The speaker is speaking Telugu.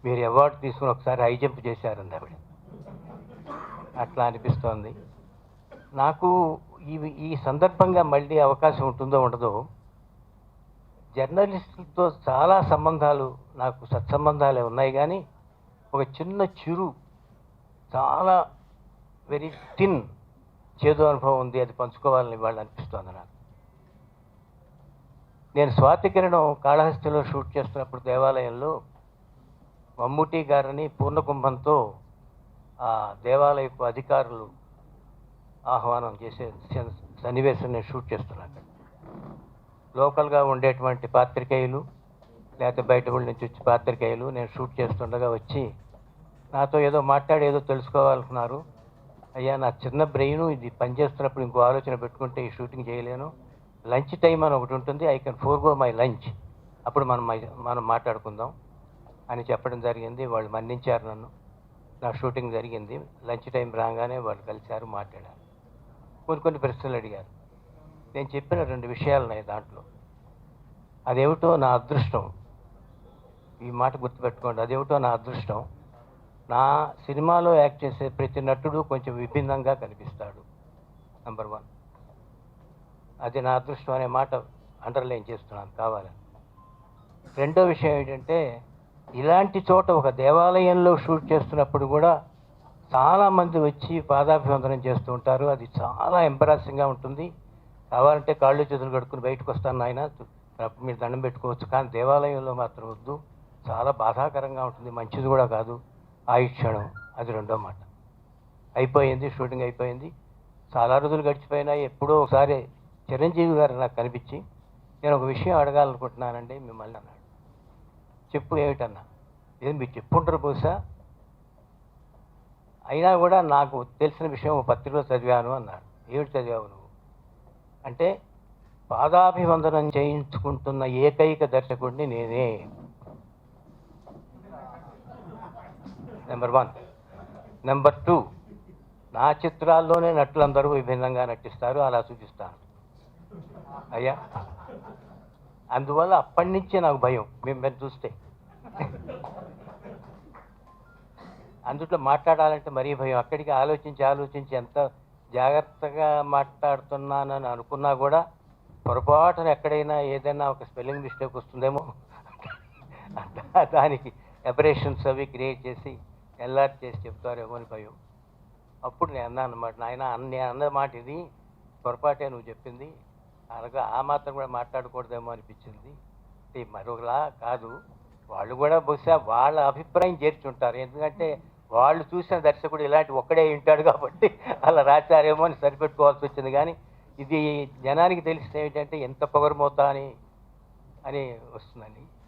మీరు అవార్డు తీసుకుని ఒకసారి హై జంప్ చేశారండి ఆవిడ. అట్లా అనిపిస్తోంది నాకు. ఈ సందర్భంగా మళ్ళీ అవకాశం ఉంటుందో ఉండదో, జర్నలిస్టులతో చాలా సంబంధాలు, నాకు సత్సంబంధాలే ఉన్నాయి, కానీ ఒక చిన్న చిరు చాలా వెరీ థిన్ చేదు అనుభవం ఉంది. అది పంచుకోవాలని వాళ్ళు అనిపిస్తోంది నాకు. నేను స్వాతి కిరణం కాళహస్తిలో షూట్ చేస్తున్నప్పుడు దేవాలయంలో మమ్ముటి గారిని పూర్ణకుంభంతో ఆ దేవాలయపు అధికారులు ఆహ్వానం చేసే సన్నివేశం నేను షూట్ చేస్తున్నాను. లోకల్గా ఉండేటువంటి పాత్రికేయులు లేకపోతే బయట ఊళ్ళ నుంచి వచ్చి పాత్రికేయులు నేను షూట్ చేస్తుండగా వచ్చి నాతో ఏదో మాట్లాడి ఏదో తెలుసుకోవాలనుకున్నారు. అయ్యా, నా చిన్న బ్రెయిన్ ఇది పనిచేస్తున్నప్పుడు ఇంకో ఆలోచన పెట్టుకుంటే ఈ షూటింగ్ చేయలేను. లంచ్ టైం అని ఒకటి ఉంటుంది, I can forgo my lunch, అప్పుడు మనం మాట్లాడుకుందాం అని చెప్పడం జరిగింది. వాళ్ళు మన్నించారు నన్ను. నా షూటింగ్ జరిగింది. లంచ్ టైం రాగానే వాళ్ళు కలిశారు, మాట్లాడారు, కొన్ని ప్రశ్నలు అడిగారు. నేను చెప్పిన 2 విషయాలు ఉన్నాయి దాంట్లో. అదేమిటో నా అదృష్టం, ఈ మాట గుర్తుపెట్టుకోండి, అదేమిటో నా అదృష్టం. నా సినిమాలో యాక్ట్ చేసే ప్రతి నటుడు కొంచెం విభిన్నంగా కనిపిస్తాడు, నెంబర్ 1. అది నా అదృష్టం అనే మాట అండర్లైన్ చేస్తున్నాను కావాలని. రెండో విషయం ఏంటంటే, ఇలాంటి చోట ఒక దేవాలయంలో షూట్ చేస్తున్నప్పుడు కూడా చాలామంది వచ్చి పాదాభివందనం చేస్తూ ఉంటారు. అది చాలా ఎంబరాసింగ్గా ఉంటుంది. కావాలంటే కాళ్ళు చేతులు కడుక్కుని బయటకు వస్తాను నాయన, అప్పుడు మీరు దండం పెట్టుకోవచ్చు, కానీ దేవాలయంలో మాత్రం వద్దు, చాలా బాధాకరంగా ఉంటుంది, మంచిది కూడా కాదు ఆయుక్షణం. అది రెండో మాట. అయిపోయింది, షూటింగ్ అయిపోయింది, చాలా రోజులు గడిచిపోయినాయి. ఎప్పుడో ఒకసారి చిరంజీవి గారు నాకు కనిపించి, నేను ఒక విషయం అడగాలనుకుంటున్నానండి మిమ్మల్ని అన్నాడు. చెప్పు, ఏమిటన్నా? ఏది మీరు చెప్పుంటారు బహుశా, అయినా కూడా నాకు తెలిసిన విషయం పత్రికలో చదివాను అన్నాడు. ఏమిటి చదివావు నువ్వు అంటే, పాదాభివందనం చేయించుకుంటున్న ఏకైక దర్శకుడిని నేనే, నెంబర్ 1. నెంబర్ 2, నా చిత్రాల్లోనే నటులందరూ విభిన్నంగా నటిస్తారు, అలా చూపిస్తాను అయ్యా. అందువల్ల అప్పటి నుంచే నాకు భయం మిమ్మల్ని చూస్తే. అందుట్లో మాట్లాడాలంటే మరీ భయం. అక్కడికి ఆలోచించి ఎంత జాగ్రత్తగా మాట్లాడుతున్నానని అనుకున్నా కూడా పొరపాటున ఎక్కడైనా ఏదైనా ఒక స్పెల్లింగ్ మిస్టేక్ వస్తుందేమో, దానికి ఎబరేషన్స్ అవి క్రియేట్ చేసి ఎల్ఆర్ చేసి చెప్తారేమో అని భయం. అప్పుడు నేను అన్నాను అన్నమాట, నాయన నేను అన్న మాట ఇది పొరపాటే నువ్వు చెప్పింది, అనగా ఆ మాత్రం కూడా మాట్లాడకూడదేమో అనిపించింది. మరొకలా కాదు, వాళ్ళు కూడా బహుశా వాళ్ళ అభిప్రాయం చేర్చుంటారు, ఎందుకంటే వాళ్ళు చూసిన దర్శకుడు ఇలాంటి ఒక్కడే వింటాడు కాబట్టి అలా రాశారేమో అని సరిపెట్టుకోవాల్సి వచ్చింది. కానీ ఇది జనానికి తెలిస్తే ఏంటంటే ఎంత పొగరుమోతా అని వస్తుందండి.